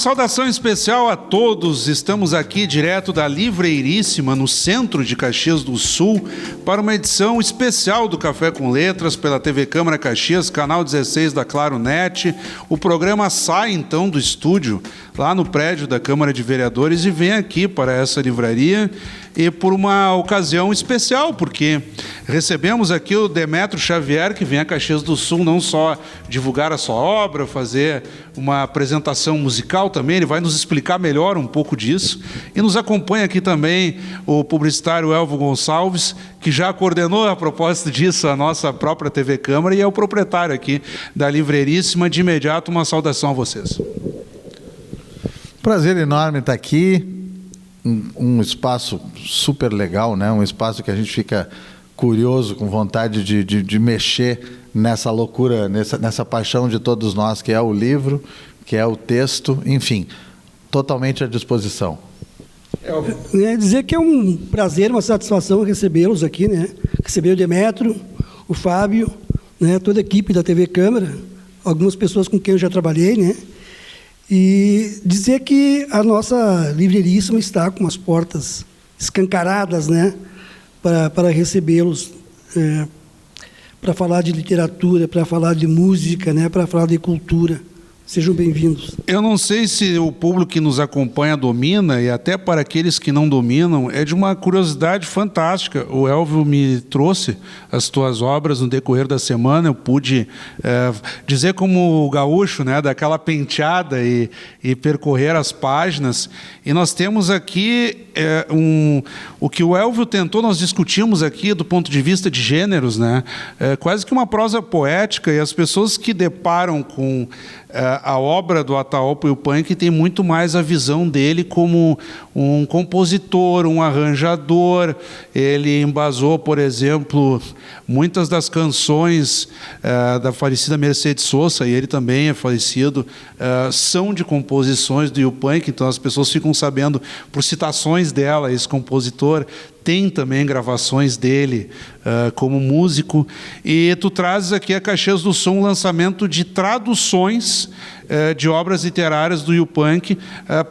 saudação especial a todos. Estamos aqui direto da Livreiríssima, no centro de Caxias do Sul, para uma edição especial do Café com Letras pela TV Câmara Caxias, canal 16 da Claro Net. O programa sai então do estúdio, lá no prédio da Câmara de Vereadores, e vem aqui para essa livraria, e por uma ocasião especial, porque recebemos aqui o Demetrio Xavier, que vem a Caxias do Sul não só divulgar a sua obra, fazer uma apresentação musical também, ele vai nos explicar melhor um pouco disso. E nos acompanha aqui também o publicitário Elvio Gonçalves, que já coordenou a propósito disso a nossa própria TV Câmara e é o proprietário aqui da Livreiríssima. De imediato, uma saudação a vocês. Prazer enorme estar aqui. Um espaço super legal, né? Um espaço que a gente fica curioso, com vontade de mexer nessa loucura, nessa paixão de todos nós, que é o livro, que é o texto, enfim, totalmente à disposição. Dizer que é um prazer, uma satisfação recebê-los aqui, né? Receber o Demetrio, o Fábio, né? Toda a equipe da TV Câmara, algumas pessoas com quem eu já trabalhei, né? E dizer que a nossa Livreiríssima está com as portas escancaradas, né, para recebê-los, para falar de literatura, para falar de música, né, para falar de cultura. Sejam bem-vindos. Eu não sei se o público que nos acompanha domina, e até para aqueles que não dominam, é de uma curiosidade fantástica. O Elvio me trouxe as tuas obras no decorrer da semana, eu pude dizer como o gaúcho, né, daquela penteada e percorrer as páginas. E nós temos aqui o que o Elvio tentou, nós discutimos aqui do ponto de vista de gêneros, né, quase que uma prosa poética, e as pessoas que deparam com a obra do Atahualpa Yupanqui tem muito mais a visão dele como um compositor, um arranjador. Ele embasou, por exemplo, muitas das canções da falecida Mercedes Sosa, e ele também é falecido, são de composições do Yupanqui, então as pessoas ficam sabendo por citações dela. Esse compositor tem também gravações dele como músico. E tu trazes aqui a Caxias do Sul um lançamento de traduções de obras literárias do Yupanqui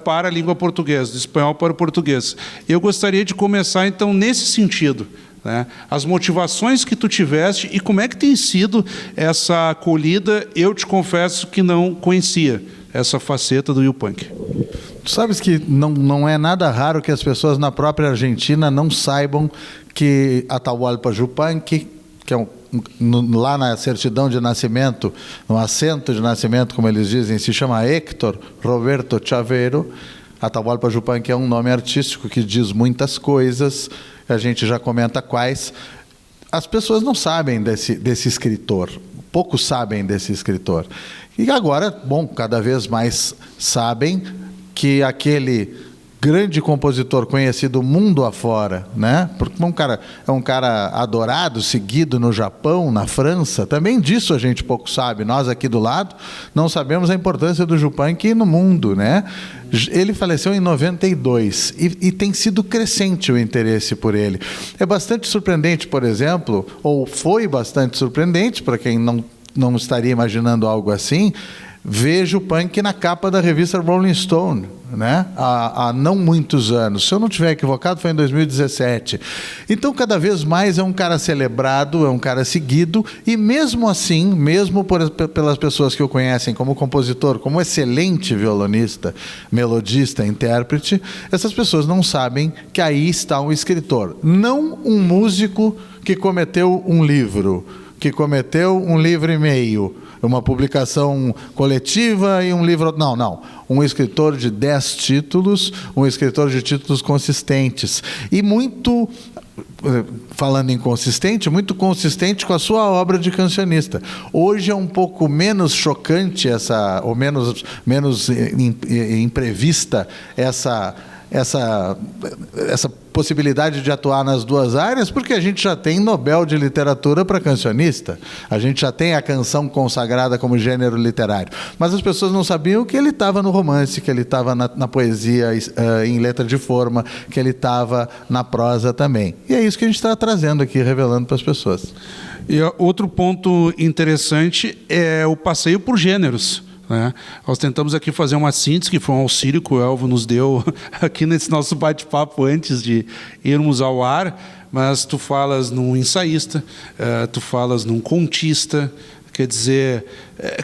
para a língua portuguesa, do espanhol para o português. Eu gostaria de começar, então, nesse sentido, né? As motivações que tu tiveste e como é que tem sido essa acolhida. Eu te confesso que não conhecia essa faceta do Yupanqui. Tu sabes que não é nada raro que as pessoas na própria Argentina não saibam que Atahualpa Yupanqui, que é lá na certidão de nascimento, no assento de nascimento, como eles dizem, se chama Héctor Roberto Chaveiro. Atahualpa Yupanqui é um nome artístico que diz muitas coisas, a gente já comenta quais. As pessoas não sabem desse escritor, poucos sabem desse escritor. E agora, bom, cada vez mais sabem que aquele grande compositor conhecido mundo afora, né? Porque é um cara adorado, seguido no Japão, na França. Também disso a gente pouco sabe. Nós aqui do lado não sabemos a importância do Yupanqui no mundo, né? Ele faleceu em 92 e tem sido crescente o interesse por ele. É bastante surpreendente, por exemplo, ou foi bastante surpreendente para quem não estaria imaginando algo assim, vejo o Yupanqui na capa da revista Rolling Stone, né? Há não muitos anos. Se eu não estiver equivocado, foi em 2017. Então, cada vez mais é um cara celebrado, é um cara seguido, e mesmo assim, mesmo pelas pessoas que o conhecem como compositor, como excelente violonista, melodista, intérprete, essas pessoas não sabem que aí está um escritor. Não um músico que cometeu um livro, que cometeu um livro e meio, uma publicação coletiva e um livro... Não. Um escritor de 10 títulos, um escritor de títulos consistentes. E muito, falando em consistente, muito consistente com a sua obra de cancionista. Hoje é um pouco menos chocante ou menos imprevista essa possibilidade de atuar nas duas áreas, porque a gente já tem Nobel de Literatura para cancionista, a gente já tem a canção consagrada como gênero literário, mas as pessoas não sabiam que ele estava no romance, que ele estava na poesia em letra de forma, que ele estava na prosa também. E é isso que a gente está trazendo aqui, revelando para as pessoas. E outro ponto interessante é o passeio por gêneros. né? Nós tentamos aqui fazer uma síntese, que foi um auxílio que o Elvio nos deu aqui nesse nosso bate-papo antes de irmos ao ar, mas tu falas num ensaísta, tu falas num contista, quer dizer,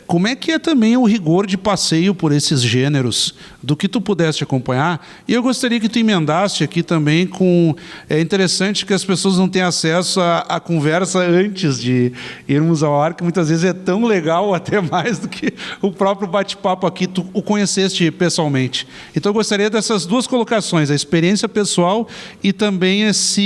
como é que é também o rigor de passeio por esses gêneros, do que tu pudeste acompanhar? E eu gostaria que tu emendasse aqui também com... É interessante que as pessoas não têm acesso à conversa antes de irmos ao ar, que muitas vezes é tão legal, até mais do que o próprio bate-papo aqui, tu o conheceste pessoalmente. Então eu gostaria dessas duas colocações, a experiência pessoal e também os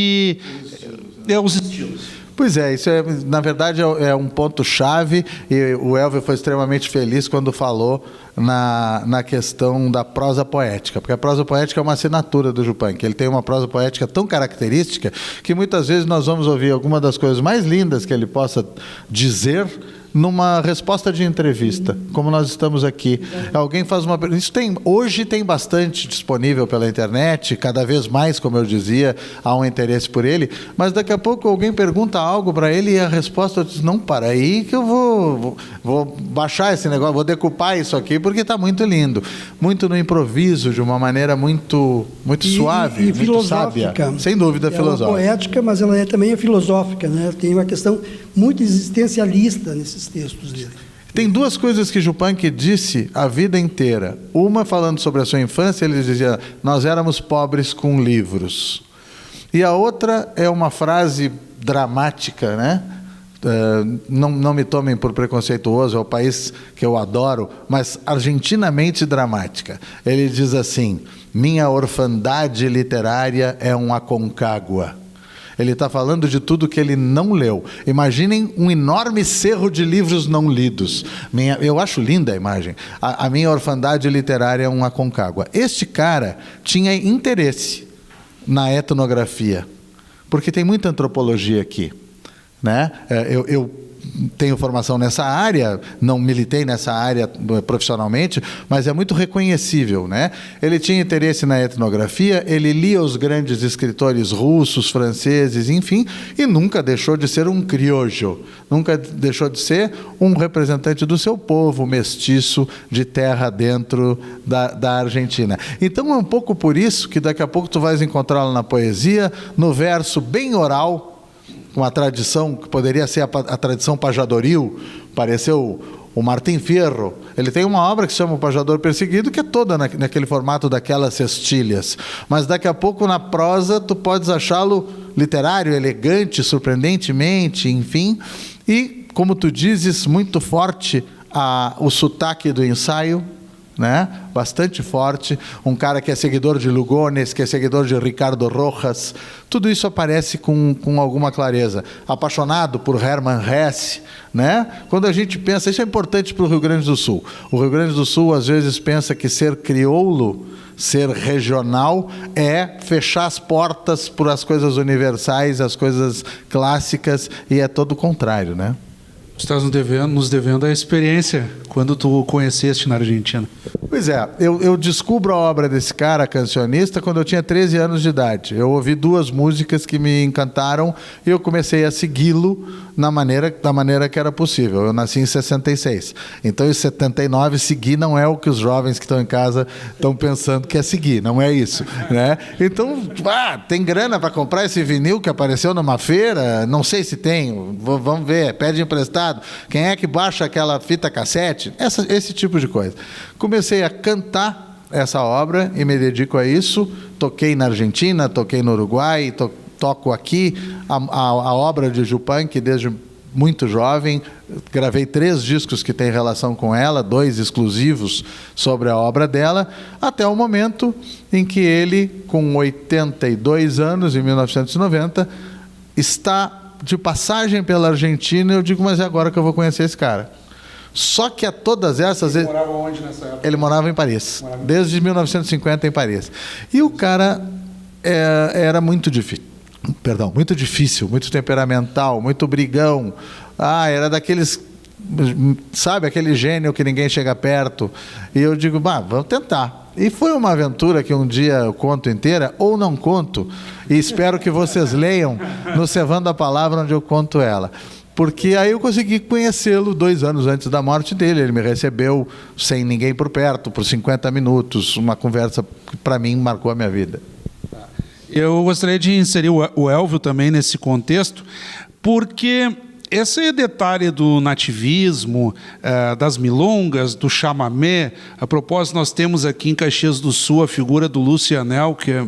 estilos. Pois é, isso na verdade é um ponto-chave, e o Elvio foi extremamente feliz quando falou na questão da prosa poética, porque a prosa poética é uma assinatura do Yupanqui. Ele tem uma prosa poética tão característica que muitas vezes nós vamos ouvir alguma das coisas mais lindas que ele possa dizer numa resposta de entrevista, como nós estamos aqui. Alguém faz uma pergunta. Hoje tem bastante disponível pela internet, cada vez mais, como eu dizia, há um interesse por ele, mas daqui a pouco alguém pergunta algo para ele e a resposta diz, não, para aí que eu vou baixar esse negócio, vou decupar isso aqui, porque está muito lindo. Muito no improviso, de uma maneira muito suave, muito filosófica. Sábia. Sem dúvida, filosófica. Ela é poética, mas ela também é filosófica, né? Tem uma questão muito existencialista nesses textos dele. Tem duas coisas que Yupanqui disse a vida inteira. Uma, falando sobre a sua infância, ele dizia, nós éramos pobres com livros. E a outra é uma frase dramática, né? Não me tomem por preconceituoso, é o país que eu adoro, mas argentinamente dramática. Ele diz assim, minha orfandade literária é um Aconcagua. Ele está falando de tudo que ele não leu. Imaginem um enorme cerro de livros não lidos. Eu acho linda a imagem. A minha orfandade literária é um Aconcagua. Este cara tinha interesse na etnografia, porque tem muita antropologia aqui, né? Eu tenho formação nessa área, não militei nessa área profissionalmente, mas é muito reconhecível, né? Ele tinha interesse na etnografia, ele lia os grandes escritores russos, franceses, enfim, e nunca deixou de ser um criollo, nunca deixou de ser um representante do seu povo mestiço de terra dentro da Argentina. Então é um pouco por isso que daqui a pouco tu vais encontrá-lo na poesia, no verso bem oral, uma tradição que poderia ser a tradição pajadoril, pareceu o Martim Fierro. Ele tem uma obra que se chama O Pajador Perseguido, que é toda naquele formato daquelas cestilhas. Mas daqui a pouco na prosa tu podes achá-lo literário, elegante, surpreendentemente, enfim. E, como tu dizes, muito forte o sotaque do ensaio, né? Bastante forte, um cara que é seguidor de Lugones, que é seguidor de Ricardo Rojas, tudo isso aparece com alguma clareza. Apaixonado por Hermann Hesse, né? Quando a gente pensa, isso é importante para o Rio Grande do Sul. O Rio Grande do Sul às vezes pensa que ser crioulo, ser regional, é fechar as portas para as coisas universais, as coisas clássicas, e é todo o contrário, né? Estás nos devendo a experiência quando tu o conheceste na Argentina. Pois é, eu descubro a obra desse cara, cancionista, quando eu tinha 13 anos de idade. Eu ouvi duas músicas que me encantaram e eu comecei a segui-lo da maneira que era possível. Eu nasci em 66. Então, em 79, seguir não é o que os jovens que estão em casa estão pensando que é seguir, não é isso, né? Então, tem grana para comprar esse vinil que apareceu numa feira? Não sei se tem, vamos ver, pede emprestado. Quem é que baixa aquela fita cassete? Esse tipo de coisa. Comecei a cantar essa obra e me dedico a isso. Toquei na Argentina, toquei no Uruguai, toco aqui a obra de Yupanqui desde muito jovem. Gravei 3 discos que têm relação com ela, 2 exclusivos sobre a obra dela, até o momento em que ele, com 82 anos, em 1990, está de passagem pela Argentina. Eu digo, mas é agora que eu vou conhecer esse cara. Só que a todas essas... Ele morava onde nessa época? Ele morava em Paris, desde 1950 em Paris. E o cara era muito difícil, muito temperamental, muito brigão. Era daqueles, sabe, aquele gênio que ninguém chega perto. E eu digo, vamos tentar. E foi uma aventura que um dia eu conto inteira, ou não conto, e espero que vocês leiam no Cevando a Palavra, onde eu conto ela. Porque aí eu consegui conhecê-lo 2 anos antes da morte dele. Ele me recebeu sem ninguém por perto, por 50 minutos, uma conversa que para mim marcou a minha vida. Eu gostaria de inserir o Elvio também nesse contexto, porque esse detalhe do nativismo, das milongas, do chamamé, a propósito, nós temos aqui em Caxias do Sul a figura do Lucianel, que é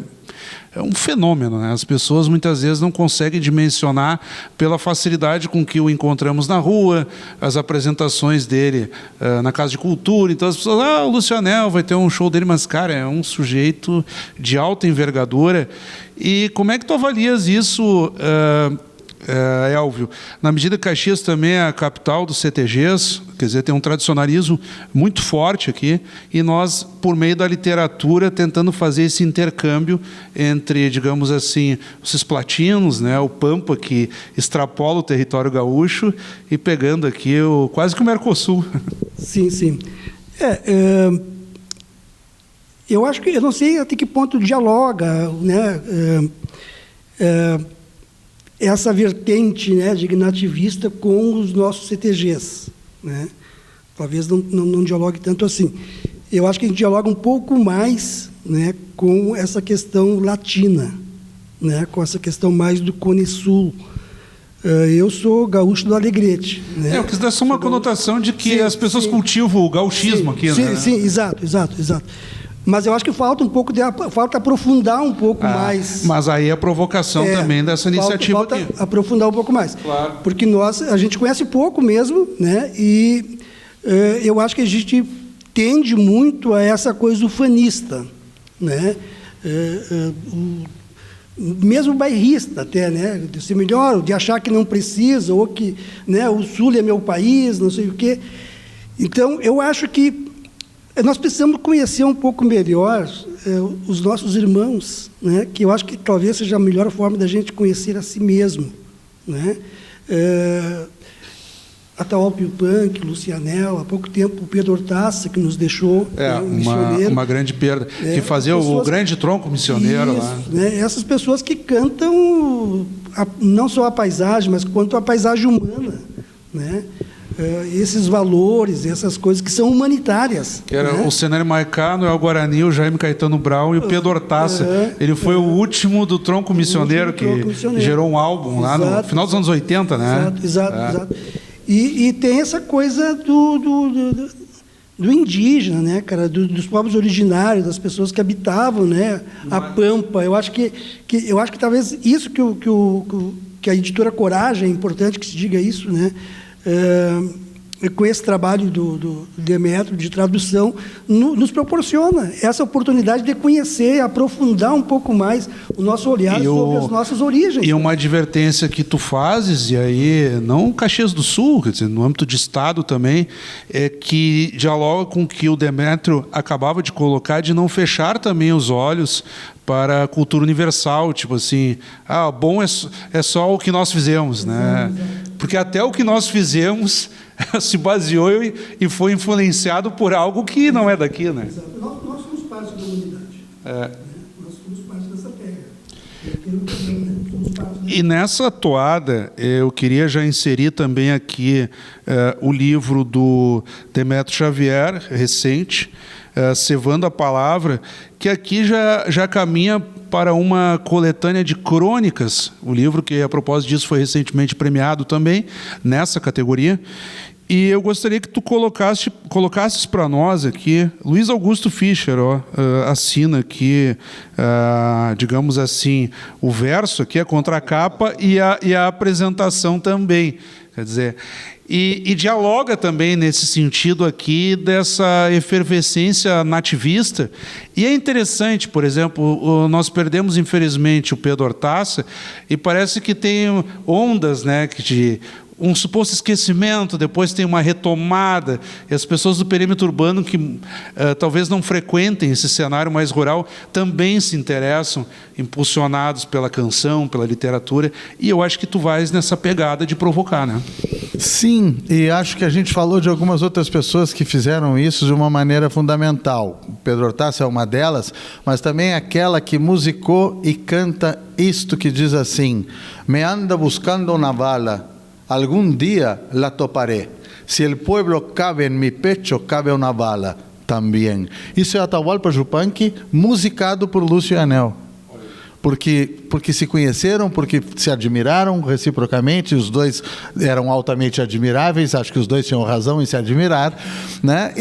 um fenômeno, né? As pessoas muitas vezes não conseguem dimensionar pela facilidade com que o encontramos na rua, as apresentações dele na Casa de Cultura. Então as pessoas, o Lucianel vai ter um show dele, mas, cara, é um sujeito de alta envergadura. E como é que tu avalias isso, Elvio? Na medida que Caxias também é a capital dos CTGs, quer dizer, tem um tradicionalismo muito forte aqui, e nós, por meio da literatura, tentando fazer esse intercâmbio entre, digamos assim, os cisplatinos, né, o Pampa, que extrapola o território gaúcho, e pegando aqui quase que o Mercosul. Sim, sim. Eu acho que, eu não sei até que ponto dialoga, né, essa vertente, né, de nativista com os nossos CTGs, né? Talvez não dialogue tanto assim. Eu acho que a gente dialoga um pouco mais, né, com essa questão latina, né, com essa questão mais do Cone Sul. Eu sou gaúcho do Alegrete. Né? Eu quis dar só uma conotação de que as pessoas cultivam o gauchismo aqui. Sim, né? Sim, exato. Mas eu acho que falta um pouco falta aprofundar um pouco mais. Mas aí a provocação também dessa iniciativa falta aqui. Aprofundar um pouco mais. Claro. Porque a gente conhece pouco mesmo, né? E eu acho que a gente tende muito a essa coisa ufanista, né? Mesmo bairrista até, né? De ser melhor, de achar que não precisa, ou que, né, o Sul é meu país, não sei o quê. Então, eu acho que nós precisamos conhecer um pouco melhor os nossos irmãos, né? Que eu acho que talvez seja a melhor forma da gente conhecer a si mesmo, né? Atahualpa Yupanqui, Lucianel, há pouco tempo o Pedro Hortaça, que nos deixou, uma grande perda, que fazia o grande tronco missioneiro lá. Né? Essas pessoas que cantam não só a paisagem, mas quanto a paisagem humana, né? Esses valores, essas coisas que são humanitárias. Que era, né? O Cenário Maicano, o Guarani, o Jaime Caetano Brown e o Pedro Hortaça. Ele foi o último do Tronco Missioneiro, que gerou um álbum lá no final dos anos 80, né? Exato. E tem essa coisa do indígena, né, cara, dos povos originários, das pessoas que habitavam, né, a Pampa. Eu acho que talvez isso que a editora Coragem, é importante que se diga isso, né, com esse trabalho do Demétrio de tradução, nos proporciona essa oportunidade de conhecer, aprofundar um pouco mais o nosso olhar sobre as nossas origens. E uma advertência que tu fazes, e aí, não Caxias do Sul, quer dizer, no âmbito de Estado também, é que dialoga com o que o Demétrio acabava de colocar, de não fechar também os olhos para a cultura universal, tipo assim, bom é só o que nós fizemos, né? Porque até o que nós fizemos se baseou e foi influenciado por algo que não é daqui, né? Exato. Nós somos parte da humanidade. Né? Nós somos parte dessa terra. E nessa toada, eu queria já inserir também aqui o livro do Demétrio Xavier, recente, Cevando a Palavra, que aqui já caminha para uma coletânea de crônicas, o livro que, a propósito disso, foi recentemente premiado também, nessa categoria. E eu gostaria que tu colocasses para nós aqui, Luiz Augusto Fischer, assina aqui, digamos assim, o verso aqui, a contracapa e a apresentação também. Quer dizer, e dialoga também nesse sentido aqui dessa efervescência nativista. E é interessante, por exemplo, nós perdemos, infelizmente, o Pedro Hortaça, e parece que tem ondas, né, de um suposto esquecimento, depois tem uma retomada, e as pessoas do perímetro urbano que talvez não frequentem esse cenário mais rural também se interessam, impulsionados pela canção, pela literatura, e eu acho que tu vais nessa pegada de provocar, né? Sim, e acho que a gente falou de algumas outras pessoas que fizeram isso de uma maneira fundamental. O Pedro Hortaça é uma delas, mas também aquela que musicou e canta isto que diz assim: me anda buscando na vala, algum dia la toparé. Se el pueblo cabe en mi pecho, cabe una bala também. Isso é Atahualpa Yupanqui, musicado por Lúcio e Anel. Porque se conheceram, porque se admiraram reciprocamente, os dois eram altamente admiráveis, acho que os dois tinham razão em se admirar, né?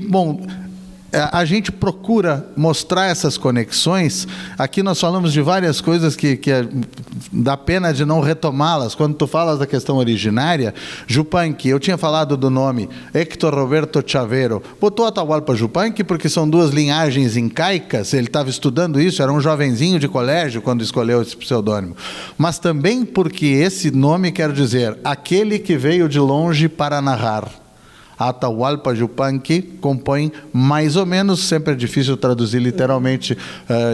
Bom, a gente procura mostrar essas conexões. Aqui nós falamos de várias coisas que dá pena de não retomá-las. Quando tu falas da questão originária, Yupanqui, eu tinha falado do nome Héctor Roberto Chaveiro. Botou Atahualpa Yupanqui porque são duas linhagens incaicas, ele estava estudando isso, era um jovenzinho de colégio quando escolheu esse pseudônimo. Mas também porque esse nome quer dizer aquele que veio de longe para narrar. Atahualpa Yupanqui compõe mais ou menos, sempre é difícil traduzir literalmente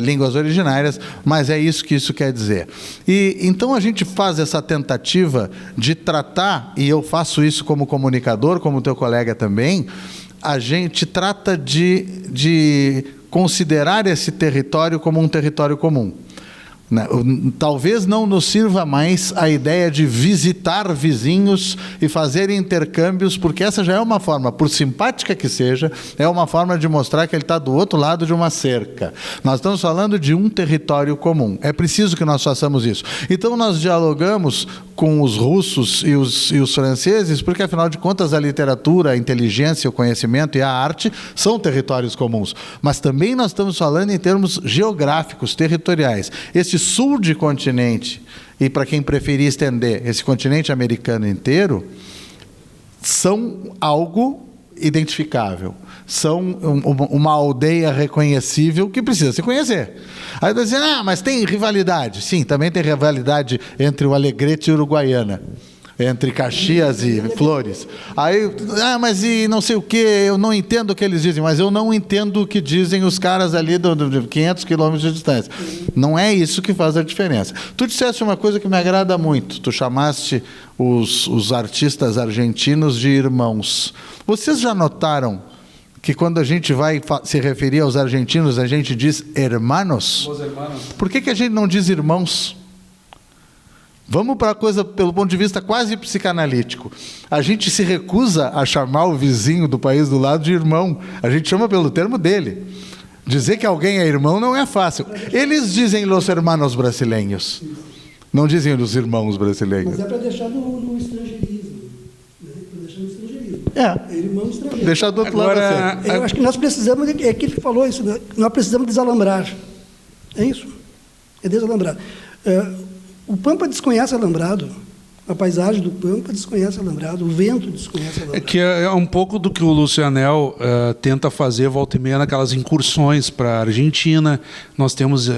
línguas originárias, mas é isso que isso quer dizer. E então a gente faz essa tentativa de tratar, e eu faço isso como comunicador, como teu colega também, a gente trata de considerar esse território como um território comum. Talvez não nos sirva mais a ideia de visitar vizinhos e fazer intercâmbios, porque essa já é uma forma, por simpática que seja, é uma forma de mostrar que ele está do outro lado de uma cerca. Nós estamos falando de um território comum. É preciso que nós façamos isso. Então nós dialogamos com os russos e os franceses, porque afinal de contas a literatura, a inteligência, o conhecimento e a arte são territórios comuns. Mas também nós estamos falando em termos geográficos, territoriais. Esse sul de continente, e para quem preferir estender, esse continente americano inteiro, são algo identificável. São uma aldeia reconhecível que precisa se conhecer. Aí você diz, mas tem rivalidade. Sim, também tem rivalidade entre o Alegrete e Uruguaiana, entre Caxias e Flores. Aí, mas e não sei o que, eu não entendo o que eles dizem, mas eu não entendo o que dizem os caras ali de 500 quilômetros de distância. Não é isso que faz a diferença. Tu disseste uma coisa que me agrada muito, tu chamaste os artistas argentinos de irmãos. Vocês já notaram que quando a gente vai se referir aos argentinos, a gente diz hermanos? Por que a gente não diz irmãos? Vamos para a coisa pelo ponto de vista quase psicanalítico. A gente se recusa a chamar o vizinho do país do lado de irmão. A gente chama pelo termo dele. Dizer que alguém é irmão não é fácil. Eles dizem los hermanos brasileiros. Não dizem os irmãos brasileiros. Mas é para deixar no estrangeirismo. Né? Para deixar no estrangeirismo. É irmão estrangeiro. Deixar do outro lado assim. Eu acho que nós precisamos, é que ele falou isso, né? Nós precisamos desalambrar. É isso. É desalambrar. O Pampa desconhece Alambrado, a paisagem do Pampa desconhece Alambrado, o vento desconhece Alambrado. Que é um pouco do que o Lúcio Anel tenta fazer volta e meia naquelas incursões para a Argentina. Nós temos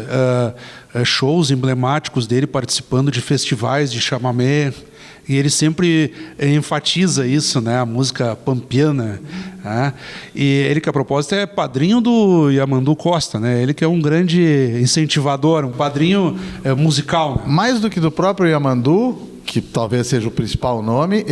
shows emblemáticos dele participando de festivais de chamamé. E ele sempre enfatiza isso, né? A música pampiana. Né? E ele, que a propósito, é padrinho do Yamandu Costa, né? Ele que é um grande incentivador, um padrinho musical. Né? Mais do que do próprio Yamandu, que talvez seja o principal nome,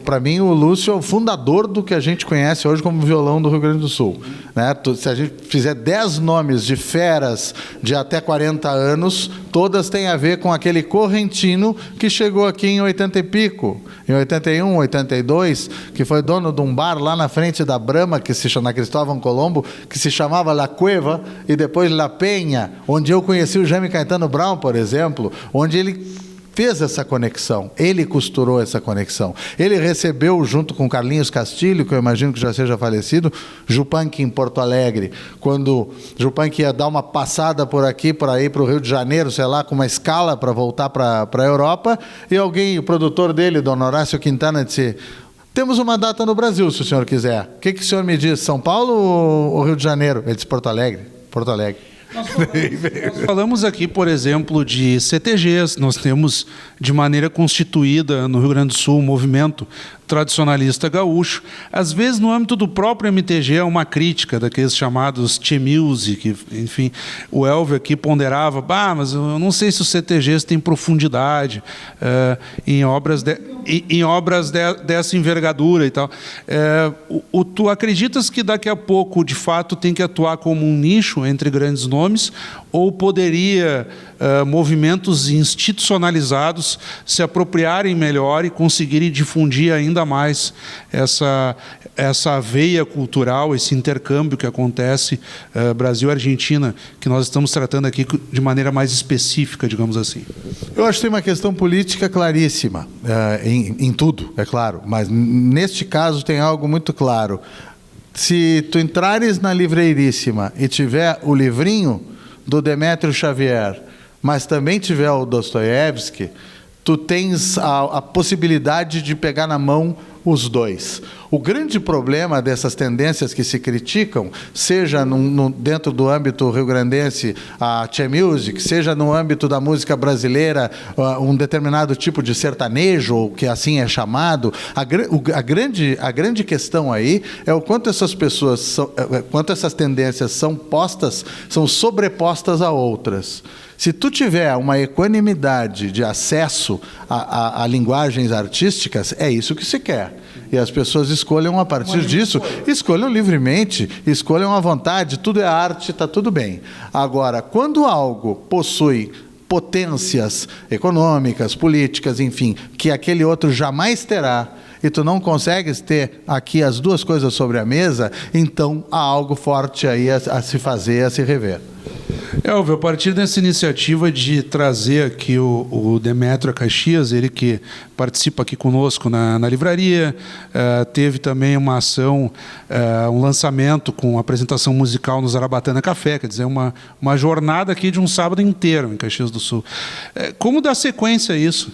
para mim o Lúcio é o fundador do que a gente conhece hoje como violão do Rio Grande do Sul. Né? Se a gente fizer 10 nomes de feras de até 40 anos, todas têm a ver com aquele correntino que chegou aqui em 80 e pico, em 81, 82, que foi dono de um bar lá na frente da Brahma, que se chama Cristóvão Colombo, que se chamava La Cueva, e depois La Penha, onde eu conheci o Jaime Caetano Brown, por exemplo, onde ele fez essa conexão, ele costurou essa conexão. Ele recebeu, junto com Carlinhos Castilho, que eu imagino que já seja falecido, Yupanqui em Porto Alegre. Quando Yupanqui ia dar uma passada por aqui, para ir para o Rio de Janeiro, sei lá, com uma escala para voltar para a Europa, e alguém, o produtor dele, Dom Horácio Quintana, disse: temos uma data no Brasil, se o senhor quiser. O que o senhor me diz, São Paulo ou Rio de Janeiro? Ele disse: Porto Alegre. Porto Alegre. Nós falamos aqui, por exemplo, de CTGs. Nós temos, de maneira constituída no Rio Grande do Sul, um movimento tradicionalista gaúcho. Às vezes, no âmbito do próprio MTG, é uma crítica daqueles chamados Che Music. Enfim, o Elvio aqui ponderava, mas eu não sei se os CTGs têm profundidade em obras dessa envergadura e tal. Tu acreditas que daqui a pouco, de fato, tem que atuar como um nicho entre grandes nomes, ou poderia movimentos institucionalizados se apropriarem melhor e conseguirem difundir ainda mais essa veia cultural, esse intercâmbio que acontece Brasil-Argentina, que nós estamos tratando aqui de maneira mais específica, digamos assim? Eu acho que tem uma questão política claríssima, em tudo, é claro, mas neste caso tem algo muito claro. Se tu entrares na Livreiríssima e tiver o livrinho do Demétrio Xavier, mas também tiver o Dostoiévski, tu tens a possibilidade de pegar na mão os dois. O grande problema dessas tendências que se criticam, seja dentro do âmbito rio-grandense, a Che Music, seja no âmbito da música brasileira, um determinado tipo de sertanejo, que assim é chamado, a grande questão aí é o quanto essas pessoas, quanto essas tendências são sobrepostas a outras. Se tu tiver uma equanimidade de acesso a linguagens artísticas, é isso que se quer. E as pessoas escolham a partir disso, escolham livremente, escolham à vontade, tudo é arte, está tudo bem. Agora, quando algo possui potências econômicas, políticas, enfim, que aquele outro jamais terá, e tu não consegues ter aqui as duas coisas sobre a mesa, então há algo forte aí a se fazer, a se rever. Elvio, a partir dessa iniciativa de trazer aqui o Demétrio a Caxias, ele que participa aqui conosco na livraria, teve também uma ação, um lançamento com apresentação musical no Zarabatana Café, quer dizer, uma jornada aqui de um sábado inteiro em Caxias do Sul. Como dar sequência a isso?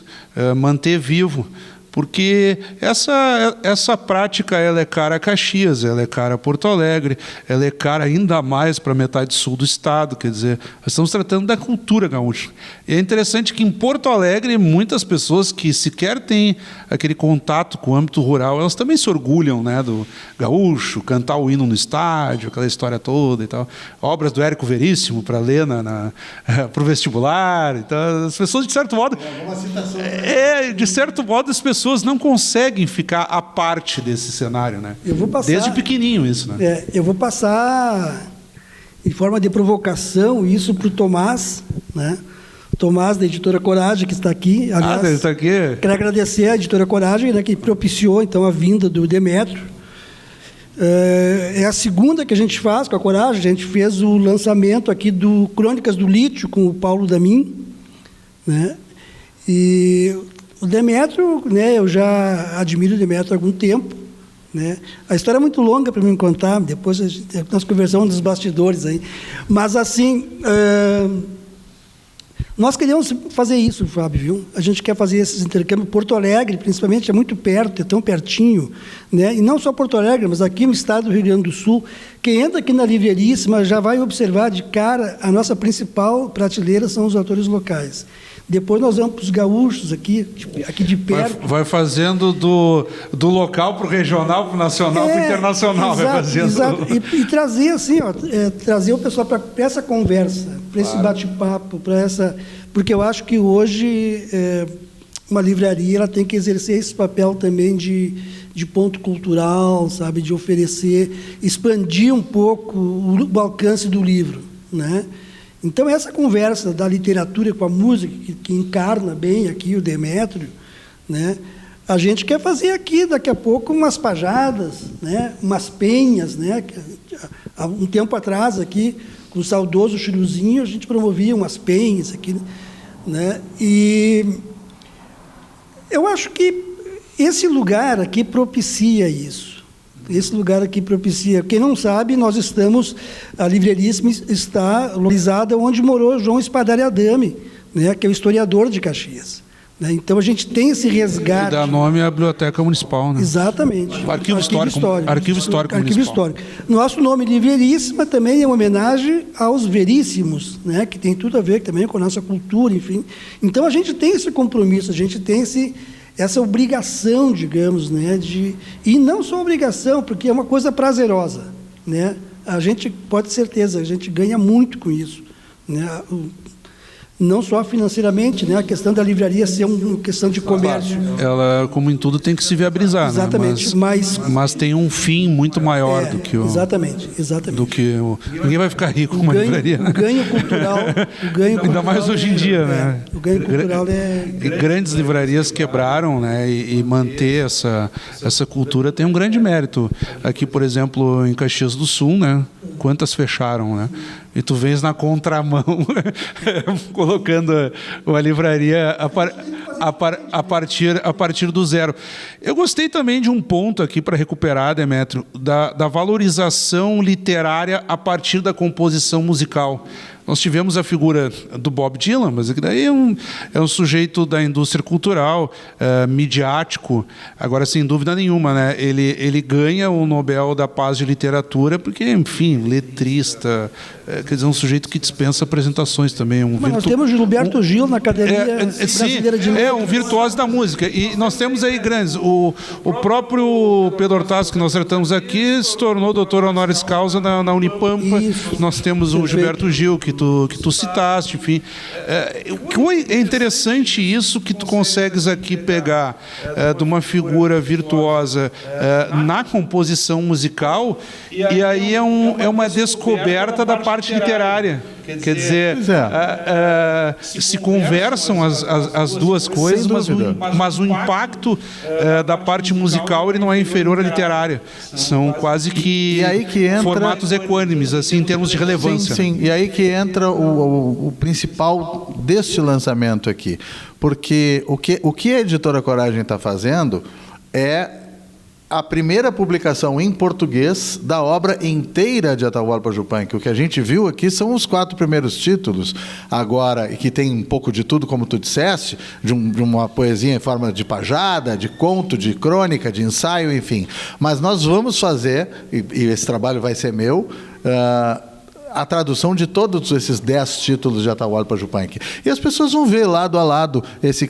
Manter vivo? Porque essa prática ela é cara a Caxias, ela é cara a Porto Alegre, ela é cara ainda mais para a metade sul do estado, quer dizer, nós estamos tratando da cultura gaúcha. E é interessante que em Porto Alegre, muitas pessoas que sequer têm aquele contato com o âmbito rural, elas também se orgulham, né, do gaúcho, cantar o hino no estádio, aquela história toda e tal. Obras do Érico Veríssimo para ler para o vestibular. Então, as pessoas, de certo modo... de certo modo, as pessoas não conseguem ficar à parte desse cenário, né? Desde pequenininho isso, né? Eu vou passar, em forma de provocação, isso para o Tomás, né? Tomás, da Editora Coragem, que está aqui. Aliás, ele está aqui? Quero agradecer à Editora Coragem, né, que propiciou, então, a vinda do Demétrio. É a segunda que a gente faz com a Coragem. A gente fez o lançamento aqui do Crônicas do Lítio, com o Paulo Damin, né? E o Demétrio, né, eu já admiro o Demétrio há algum tempo, né? A história é muito longa para me contar, depois nós conversamos nos bastidores aí. Mas, assim, nós queremos fazer isso, Fábio, viu? A gente quer fazer esses intercâmbios. Porto Alegre, principalmente, é muito perto, é tão pertinho, né? E não só Porto Alegre, mas aqui no estado do Rio Grande do Sul. Quem entra aqui na Livreiríssima já vai observar de cara, a nossa principal prateleira são os autores locais. Depois nós vamos para os gaúchos aqui de perto. Vai fazendo do local para o regional, para o nacional, para o internacional. Exato, vai fazendo... exato. E trazer assim, trazer o pessoal para essa conversa, para esse bate-papo, para essa... Porque eu acho que hoje uma livraria ela tem que exercer esse papel também de ponto cultural, sabe, de oferecer, expandir um pouco o alcance do livro, né? Então, essa conversa da literatura com a música, que encarna bem aqui o Demétrio, né, a gente quer fazer aqui, daqui a pouco, umas pajadas, né, umas penhas. Né, há um tempo atrás, aqui, com o saudoso Chiruzinho, a gente promovia umas penhas aqui. Né, e eu acho que esse lugar aqui propicia isso. Esse lugar aqui propicia. Quem não sabe, a Livreiríssima está localizada onde morou João Espadari Adame, né, que é o historiador de Caxias. Né? Então, a gente tem esse resgate. Que dá nome à Biblioteca Municipal, né? Exatamente. Arquivo Histórico Municipal. Nosso nome Livreiríssima também é uma homenagem aos Veríssimos, né, que tem tudo a ver também com a nossa cultura, enfim. Então, a gente tem esse compromisso, a gente tem essa obrigação, digamos, né, e não só obrigação, porque é uma coisa prazerosa, né? A gente pode ter certeza, a gente ganha muito com isso, né? Não só financeiramente, né? A questão da livraria ser uma questão de comércio. Ela, como em tudo, tem que se viabilizar, exatamente, né? Mas tem um fim muito maior do que o... Exatamente. Do que ninguém vai ficar rico com uma livraria. O ganho cultural... Ainda mais hoje em dia, né? O ganho cultural é... Grandes livrarias quebraram, né? E manter essa cultura tem um grande mérito. Aqui, por exemplo, em Caxias do Sul, né? Quantas fecharam, né? E tu vens na contramão colocando a livraria a partir do zero. Eu gostei também de um ponto aqui para recuperar, Demétrio, da valorização literária a partir da composição musical. Nós tivemos a figura do Bob Dylan, mas que daí é um sujeito da indústria cultural, midiático. Agora, sem dúvida nenhuma, né? Ele ganha o Nobel da Paz de Literatura porque, enfim, letrista, quer dizer, um sujeito que dispensa apresentações também. Nós temos Gilberto Gil na Academia Brasileira de Letras. Um virtuoso da música. E nós temos aí grandes. O próprio Pedro Hortaço, que nós tratamos aqui, se tornou doutor honoris causa na Unipampa. Isso. Nós temos o Gilberto Gil, que tu citaste, enfim. É interessante isso que tu consegues aqui pegar de uma figura virtuosa na composição musical, e aí é uma descoberta da parte literária. Quer dizer, se conversam as duas coisas, mas o impacto da parte musical ele não é inferior à literária. São quase que formatos equânimes, assim, em termos de relevância. Sim. E aí que entra o principal deste lançamento aqui. Porque o que a Editora Coragem está fazendo é a primeira publicação em português da obra inteira de Atahualpa Yupanqui. O que a gente viu aqui são os 4 primeiros títulos, agora, que tem um pouco de tudo, como tu disseste, de uma poesia em forma de pajada, de conto, de crônica, de ensaio, enfim. Mas nós vamos fazer, e esse trabalho vai ser meu, a tradução de todos esses 10 títulos de Atahualpa Yupanqui. E as pessoas vão ver lado a lado,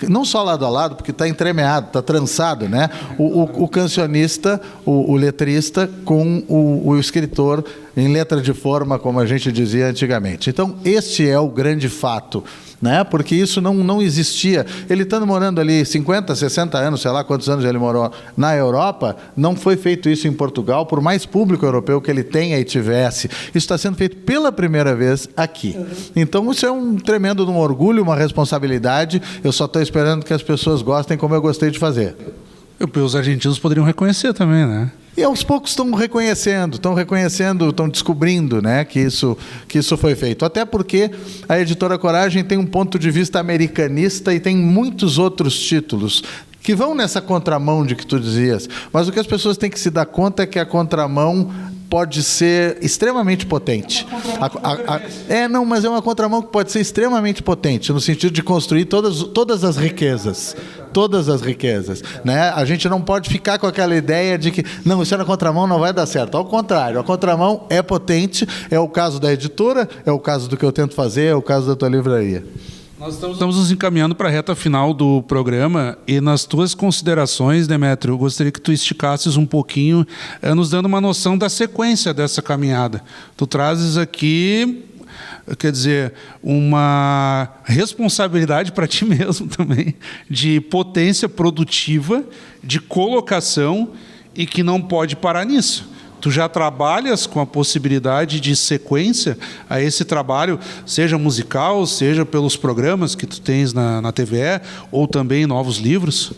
não só lado a lado, porque está entremeado, está trançado, né? O cancionista, o letrista com o escritor em letra de forma, como a gente dizia antigamente. Então, este é o grande fato, né? Porque isso não existia. Ele estando morando ali 50, 60 anos, sei lá quantos anos ele morou na Europa, não foi feito isso em Portugal, por mais público europeu que ele tenha e tivesse. Isso está sendo feito pela primeira vez aqui. Então, isso é um tremendo um orgulho, uma responsabilidade. Eu só estou esperando que as pessoas gostem como eu gostei de fazer. Os argentinos poderiam reconhecer também, né? E aos poucos estão reconhecendo, estão descobrindo, né, que isso foi feito. Até porque a Editora Coragem tem um ponto de vista americanista e tem muitos outros títulos que vão nessa contramão de que tu dizias. Mas o que as pessoas têm que se dar conta é que a contramão pode ser extremamente potente. Mas é uma contramão que pode ser extremamente potente, no sentido de construir todas as riquezas. Todas as riquezas, né? A gente não pode ficar com aquela ideia de que não, isso é na contramão, não vai dar certo. Ao contrário, a contramão é potente, é o caso da editora, é o caso do que eu tento fazer, é o caso da tua livraria. Nós estamos nos encaminhando para a reta final do programa e nas tuas considerações, Demétrio, eu gostaria que tu esticasses um pouquinho, nos dando uma noção da sequência dessa caminhada. Tu trazes aqui, quer dizer, uma responsabilidade para ti mesmo também, de potência produtiva, de colocação e que não pode parar nisso. Tu já trabalhas com a possibilidade de sequência a esse trabalho, seja musical, seja pelos programas que tu tens na TVE, ou também novos livros?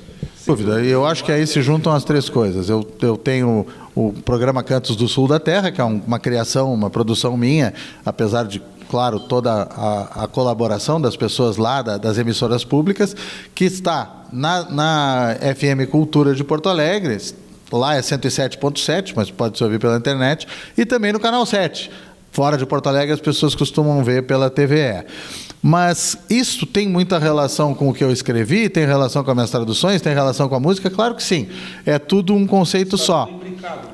Dúvida. Eu acho que aí se juntam as 3 coisas. Eu tenho o programa Cantos do Sul da Terra, que é uma criação, uma produção minha, apesar de, claro, toda a colaboração das pessoas lá, das emissoras públicas, que está na FM Cultura de Porto Alegre. Lá é 107.7, mas pode se ouvir pela internet, e também no Canal 7. Fora de Porto Alegre, as pessoas costumam ver pela TVE. Mas isso tem muita relação com o que eu escrevi, tem relação com as minhas traduções, tem relação com a música? Claro que sim. É tudo um conceito só.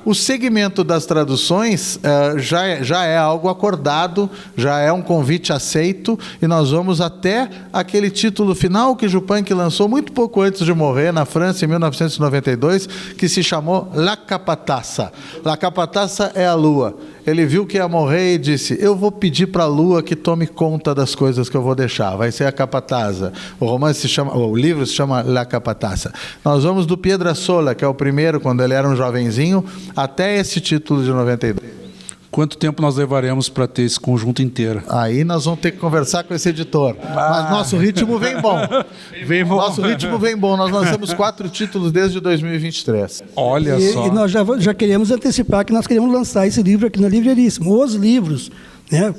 O segmento das traduções já é algo acordado, já é um convite aceito, e nós vamos até aquele título final que Yupanqui lançou muito pouco antes de morrer, na França, em 1992, que se chamou La Capatassa. La Capatassa é a lua. Ele viu que ia morrer e disse: eu vou pedir para a lua que tome conta das coisas que eu vou deixar. Vai ser a Capatazza. O livro se chama La Capatassa. Nós vamos do Piedrassola, que é o primeiro, quando ele era um jovenzinho, até esse título de 92. Quanto tempo nós levaremos para ter esse conjunto inteiro? Aí nós vamos ter que conversar com esse editor. Mas nosso ritmo vem bom. Nosso ritmo vem bom. Nós lançamos 4 títulos desde 2023. Olha só. E nós já queremos antecipar que nós queremos lançar esse livro aqui na Livreiríssima. Os livros, né?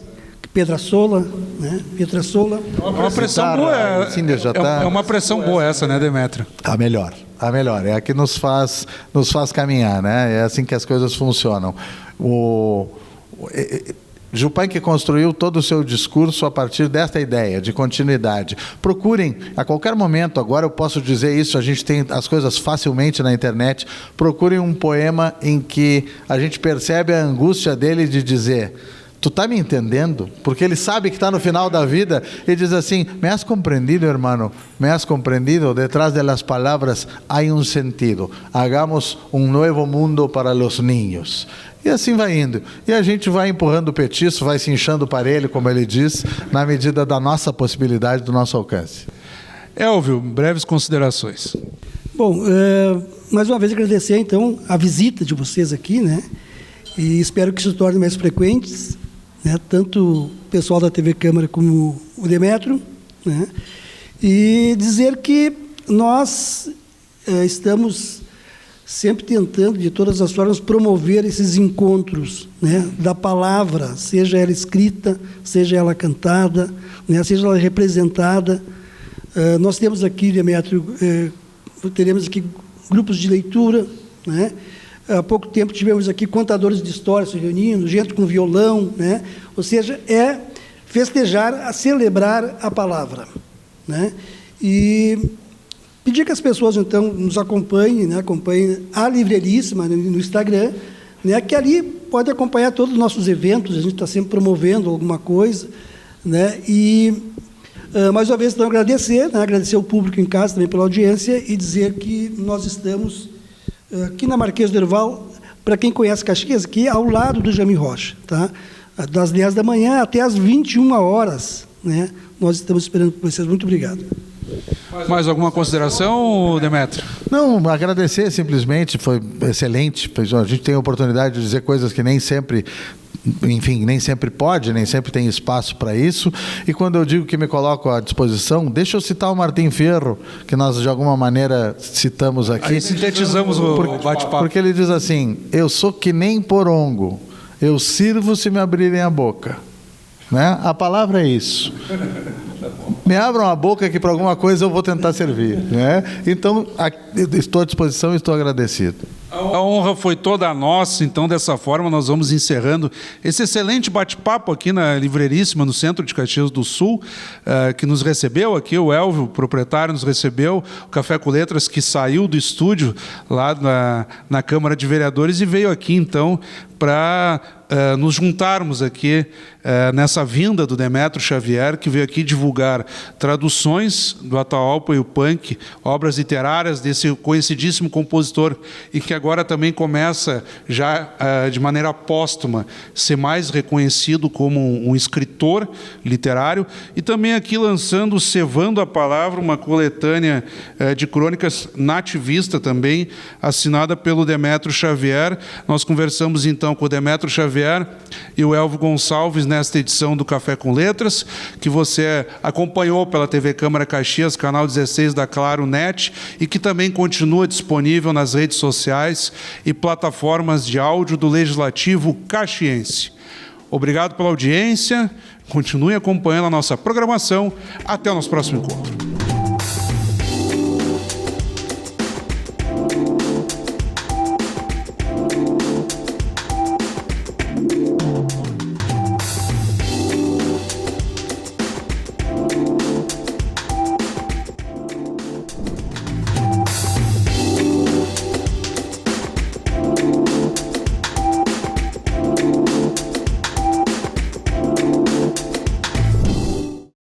Piedrassola, né? Piedrassola. É uma pressão boa. É uma pressão boa essa, né, Demétrio? A melhor. É a que nos faz caminhar, né? É assim que as coisas funcionam. Yupanqui construiu todo o seu discurso a partir desta ideia de continuidade. Procurem, a qualquer momento, agora eu posso dizer isso, a gente tem as coisas facilmente na internet, procurem um poema em que a gente percebe a angústia dele de dizer: tu está me entendendo? Porque ele sabe que está no final da vida e diz assim: me has compreendido, hermano? Me has compreendido? Detrás de las palavras há um sentido. Hagamos um novo mundo para os niños. E assim vai indo. E a gente vai empurrando o petiço, vai se inchando o parelho, como ele diz, na medida da nossa possibilidade, do nosso alcance. Elvio, breves considerações. Bom, mais uma vez agradecer, então, a visita de vocês aqui, né? E espero que se tornem mais frequentes, né? Tanto o pessoal da TV Câmara como o Demétrio, né? E dizer que nós estamos sempre tentando, de todas as formas, promover esses encontros, né, da palavra, seja ela escrita, seja ela cantada, né, seja ela representada. Nós temos aqui, Demétrio, teremos aqui grupos de leitura, né? Há pouco tempo tivemos aqui contadores de histórias se reunindo, gente com violão, né? Ou seja, é festejar, celebrar a palavra, né? E pedir que as pessoas, então, nos acompanhem, né? Acompanhem a Livreiríssima no Instagram, né? Que ali pode acompanhar todos os nossos eventos, a gente está sempre promovendo alguma coisa, né? E, mais uma vez, então, agradecer, né? Agradecer ao público em casa também pela audiência e dizer que nós estamos aqui na Marquês do Herval, para quem conhece Caxias, aqui ao lado do Jaime Rocha, tá? Das 10 da manhã até as 21 horas, né? Nós estamos esperando por vocês. Muito obrigado. Mais alguma consideração, Demétrio? Não, agradecer simplesmente, foi excelente. A gente tem a oportunidade de dizer coisas que nem sempre, enfim, nem sempre pode, nem sempre tem espaço para isso. E quando eu digo que me coloco à disposição, deixa eu citar o Martim Fierro, que nós de alguma maneira citamos aqui. Aí sintetizamos o bate-papo. Porque ele diz assim: eu sou que nem porongo, eu sirvo se me abrirem a boca. Né? A palavra é isso. Me abram a boca que para alguma coisa eu vou tentar servir, né? Então, estou à disposição e estou agradecido. A honra foi toda nossa, então dessa forma nós vamos encerrando esse excelente bate-papo aqui na Livreiríssima, no centro de Caxias do Sul, que nos recebeu aqui, o Elvio, o proprietário, nos recebeu, o Café com Letras, que saiu do estúdio lá na Câmara de Vereadores e veio aqui, então, para nos juntarmos aqui nessa vinda do Demétrio Xavier, que veio aqui divulgar traduções do Atahualpa Yupanqui, obras literárias desse conhecidíssimo compositor, e que agora também começa já de maneira póstuma ser mais reconhecido como um escritor literário, e também aqui lançando Cevando a Palavra, uma coletânea de crônicas nativista também, assinada pelo Demétrio Xavier. Nós conversamos então com o Demétrio Xavier e o Elvio Gonçalves nesta edição do Café com Letras, que você acompanhou pela TV Câmara Caxias, canal 16 da Claro Net, e que também continua disponível nas redes sociais e plataformas de áudio do Legislativo Caxiense. Obrigado pela audiência, continue acompanhando a nossa programação. Até o nosso próximo encontro.